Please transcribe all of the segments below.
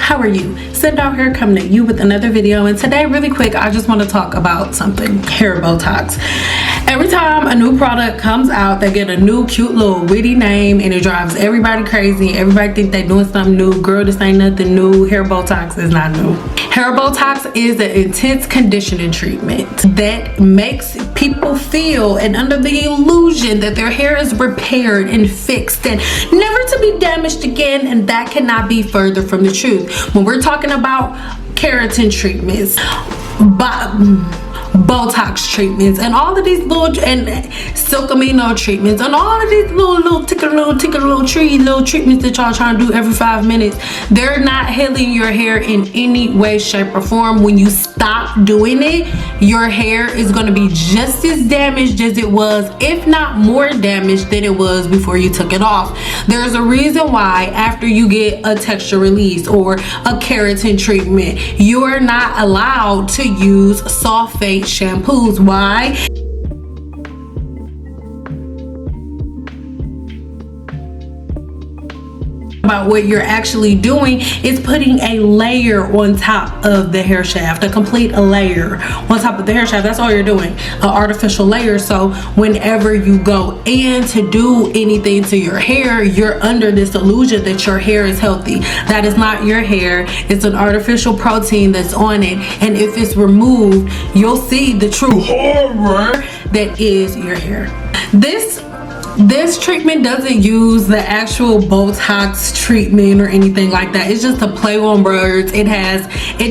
how are you? Cynple here, coming at you with another video, and today really quick I just want to talk about something: hair Botox. Every time a new product comes out, they get a new cute little witty name and it drives everybody crazy. Everybody think they're doing something new. Girl, this ain't nothing new. Hair Botox is not new. Hair Botox is an intense conditioning treatment that makes people feel and under the illusion that their hair is repaired and fixed and never to be damaged again, and that cannot be further from the truth. When we're talking about keratin treatments, Botox treatments, and all of these little silkamino treatments, and all of these little treatments that y'all trying to do every 5 minutes, they're not healing your hair in any way, shape, or form. When you stop doing it, your hair is going to be just as damaged as it was, if not more damaged than it was before you took it off. There's a reason why after you get a texture release or a keratin treatment, you are not allowed to use sulfate shampoos. Why? About what you're actually doing is putting a layer on top of the hair shaft, a complete layer on top of the hair shaft. That's all you're doing, an artificial layer. So whenever you go in to do anything to your hair, you're under this illusion that your hair is healthy. That is not your hair. It's an artificial protein that's on it, and if it's removed, you'll see the true horror that is your hair. This treatment doesn't use the actual Botox treatment or anything like that. It's just a play on words. It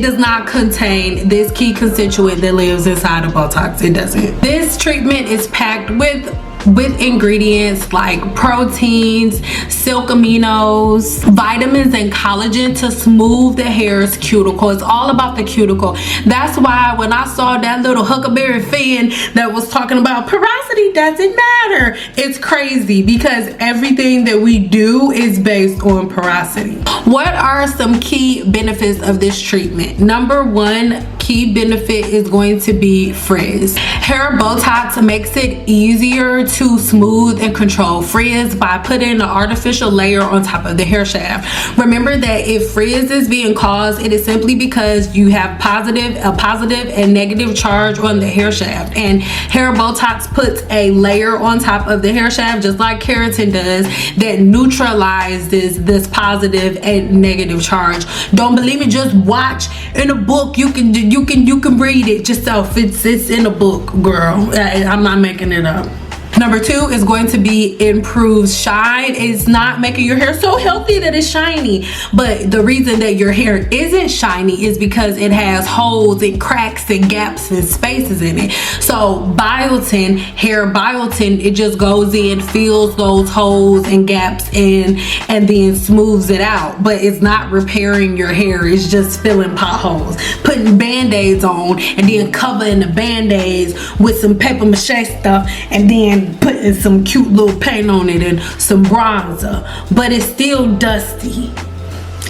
does not contain this key constituent that lives inside of Botox. It doesn't. This treatment is packed with ingredients like proteins, silkaminos, vitamins, and collagen to smooth the hair's cuticle. It's all about the cuticle. That's why when I saw that little Huckleberry fan that was talking about porosity doesn't matter, it's crazy, because everything that we do is based on porosity. What are some key benefits of this treatment? Number one key benefit is going to be frizz. Hair Botox makes it easier to smooth and control frizz by putting an artificial layer on top of the hair shaft. Remember that if frizz is being caused, it is simply because you have a positive and negative charge on the hair shaft, and hair Botox puts a layer on top of the hair shaft, just like keratin does, that neutralizes this positive and negative charge. Don't believe me? Just watch in a book. You can read it yourself. It's in a book, girl. I'm not making it up. Number two is going to be improved shine. It's not making your hair so healthy that it's shiny, but the reason that your hair isn't shiny is because it has holes and cracks and gaps and spaces in it. So biotin, hair biotin, it just goes in, fills those holes and gaps in, and then smooths it out. But it's not repairing your hair. It's just filling potholes, putting band-aids on, and then covering the band-aids with some paper mache stuff, and then putting some cute little paint on it and some bronzer, but it's still dusty.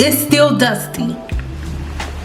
It's still dusty.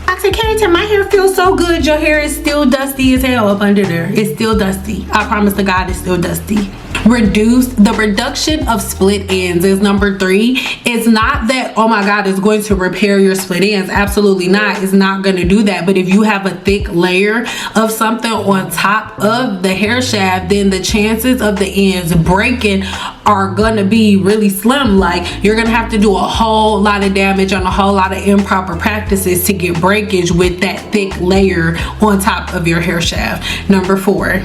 Toxic keratin, my hair feels so good. Your hair is still dusty as hell up under there. It's still dusty. I promise to God, it's still dusty. The reduction of split ends is number three. It's not that, oh my God, it's going to repair your split ends. Absolutely not. It's not going to do that. But if you have a thick layer of something on top of the hair shaft, then the chances of the ends breaking are gonna be really slim. Like, you're gonna have to do a whole lot of damage and a whole lot of improper practices to get breakage with that thick layer on top of your hair shaft. Number four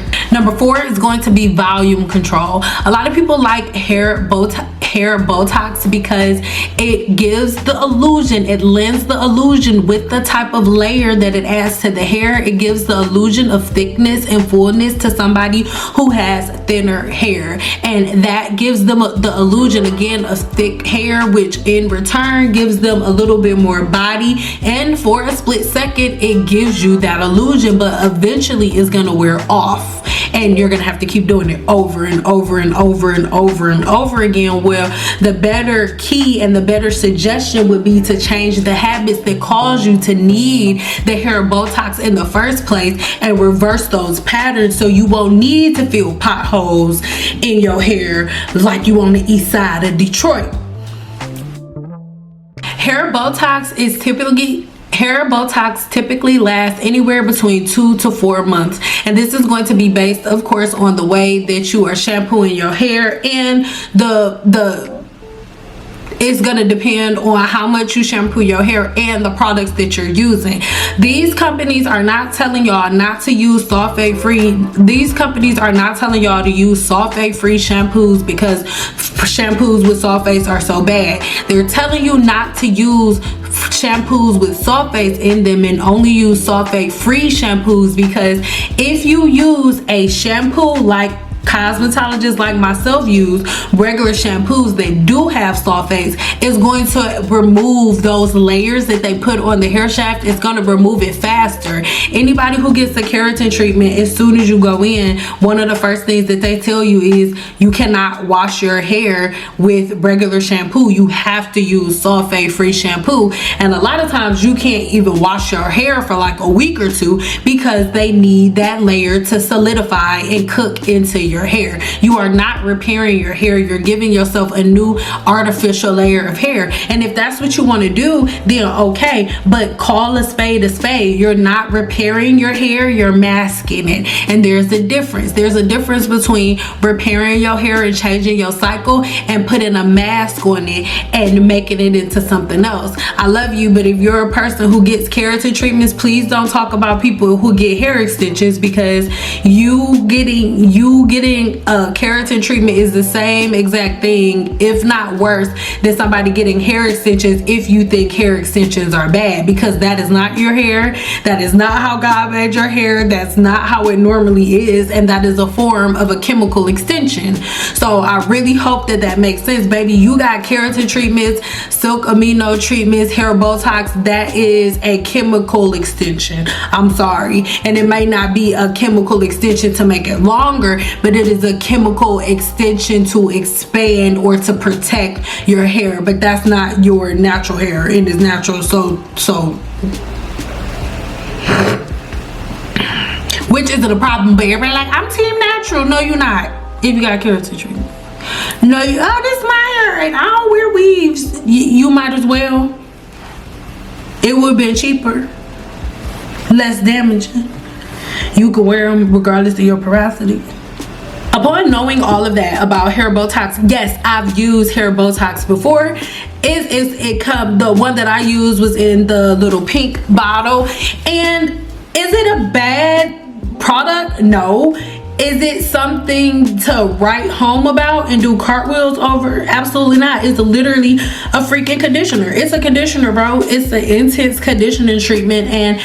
is going to be volume control. A lot of people like hair Botox because it gives the illusion, it lends the illusion with the type of layer that it adds to the hair. It gives the illusion of thickness and fullness to somebody who has thinner hair, and that gives them the illusion again of thick hair, which in return gives them a little bit more body, and for a split second it gives you that illusion, but eventually it's gonna wear off, and you're gonna have to keep doing it over and over and over and over and over again. Well, the better key and the better suggestion would be to change the habits that cause you to need the hair Botox in the first place and reverse those patterns, so you won't need to fill potholes in your hair like you on the east side of Detroit. Hair Botox typically lasts anywhere between 2 to 4 months, and this is going to be based, of course, on the way that you are shampooing your hair, and it's going to depend on how much you shampoo your hair and the products that you're using. These companies are not telling y'all not to use sulfate free. These companies are not telling y'all to use sulfate free shampoos because shampoos with sulfates are so bad. They're telling you not to use shampoos with sulfates in them and only use sulfate free shampoos, because if you use a shampoo like cosmetologists like myself use, regular shampoos that do have sulfates, is going to remove those layers that they put on the hair shaft. It's going to remove it faster. Anybody who gets a keratin treatment, as soon as you go in, one of the first things that they tell you is you cannot wash your hair with regular shampoo. You have to use sulfate free shampoo, and a lot of times you can't even wash your hair for like a week or two because they need that layer to solidify and cook into your hair. You are not repairing your hair. You're giving yourself a new artificial layer of hair, and if that's what you want to do, then okay, but call a spade a spade. You're not repairing your hair, you're masking it, and there's a difference. There's a difference between repairing your hair and changing your cycle and putting a mask on it and making it into something else. I love you, but if you're a person who gets keratin treatments, please don't talk about people who get hair extensions, because you getting a keratin treatment is the same exact thing, if not worse, than somebody getting hair extensions if you think hair extensions are bad, because that is not your hair. That is not how God made your hair. That's not how it normally is, and that is a form of a chemical extension. So I really hope that that makes sense, baby. You got keratin treatments, silk amino treatments, hair Botox. That is a chemical extension. I'm sorry, and it may not be a chemical extension to make it longer, but it is a chemical extension to expand or to protect your hair. But that's not your natural hair. It is natural. So which isn't a problem, but everybody like, I'm team natural. No, you're not. If you got keratin treatment, no, you, oh, this is my hair and I don't wear weaves. You might as well. It would have been cheaper, less damaging. You can wear them regardless of your porosity. Upon knowing all of that about hair Botox, yes, I've used hair Botox before. The one that I used was in the little pink bottle. And is it a bad product? No. Is it something to write home about and do cartwheels over? Absolutely not. It's literally a freaking conditioner. It's a conditioner, bro. It's an intense conditioning treatment, and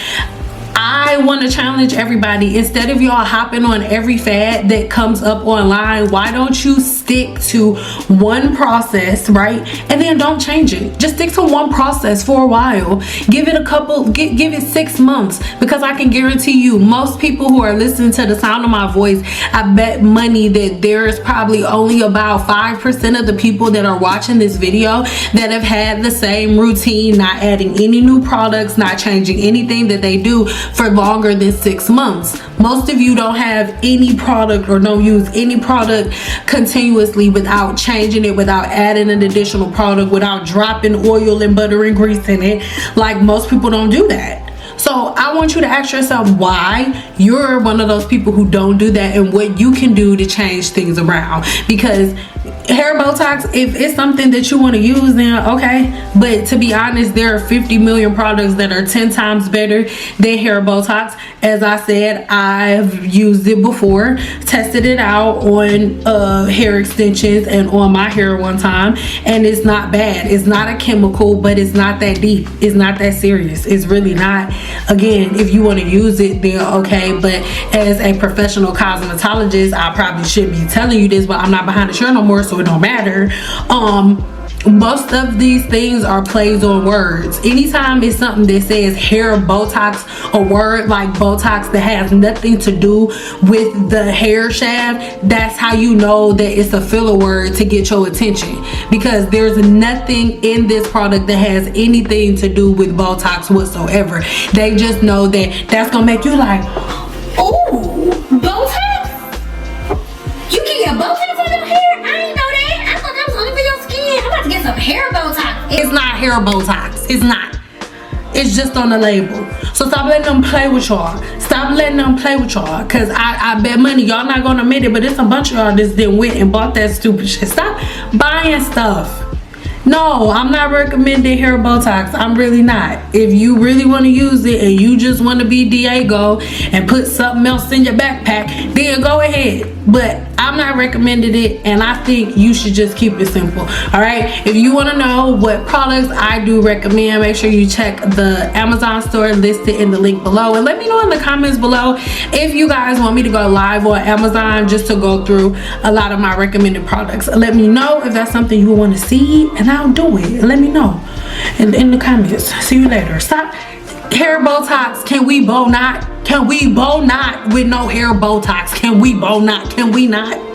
I want to challenge everybody, instead of y'all hopping on every fad that comes up online, why don't you stick to one process, right? And then don't change it. Just stick to one process for a while. Give it 6 months, because I can guarantee you, most people who are listening to the sound of my voice, I bet money that there's probably only about 5% of the people that are watching this video that have had the same routine, not adding any new products, not changing anything that they do for longer than 6 months. Most of you don't have any product or don't use any product continuously without changing it, without adding an additional product, without dropping oil and butter and grease in it. Like, most people don't do that. So I want you to ask yourself why you're one of those people who don't do that, and what you can do to change things around. Because hair Botox, if it's something that you want to use, then okay, but to be honest, there are 50 million products that are 10 times better than hair Botox. As I said, I've used it before, tested it out on hair extensions and on my hair one time, and it's not bad. It's not a chemical, but it's not that deep. It's not that serious. It's really not. Again, if you want to use it, then okay, but as a professional cosmetologist, I probably shouldn't be telling you this, but I'm not behind the shirt no more, so it don't matter. Most of these things are plays on words. Anytime it's something that says hair Botox, a word like Botox that has nothing to do with the hair shaft, that's how you know that it's a filler word to get your attention, because there's nothing in this product that has anything to do with Botox whatsoever. They just know that that's gonna make you like, ooh, Botox? You can get Botox on your hair? I didn't know that. I thought that was only for your skin. I'm about to get some hair Botox. It's not hair Botox. It's not. It's just on the label. So stop letting them play with y'all. Stop letting them play with y'all. Cause I bet money y'all not gonna admit it, but it's a bunch of y'all that then went and bought that stupid shit. Stop buying stuff. No, I'm not recommending hair Botox. I'm really not. If you really want to use it and you just want to be Diego and put something else in your backpack, then go ahead. But I'm not recommending it, and I think you should just keep it simple. All right. If you want to know what products I do recommend, make sure you check the Amazon store listed in the link below, and let me know in the comments below if you guys want me to go live on Amazon just to go through a lot of my recommended products. Let me know if that's something you want to see, and I'll do it. Let me know in the comments. See you later. Stop hair Botox. Can we bow not? Can we bow not with no hair Botox? Can we bow not? Can we not?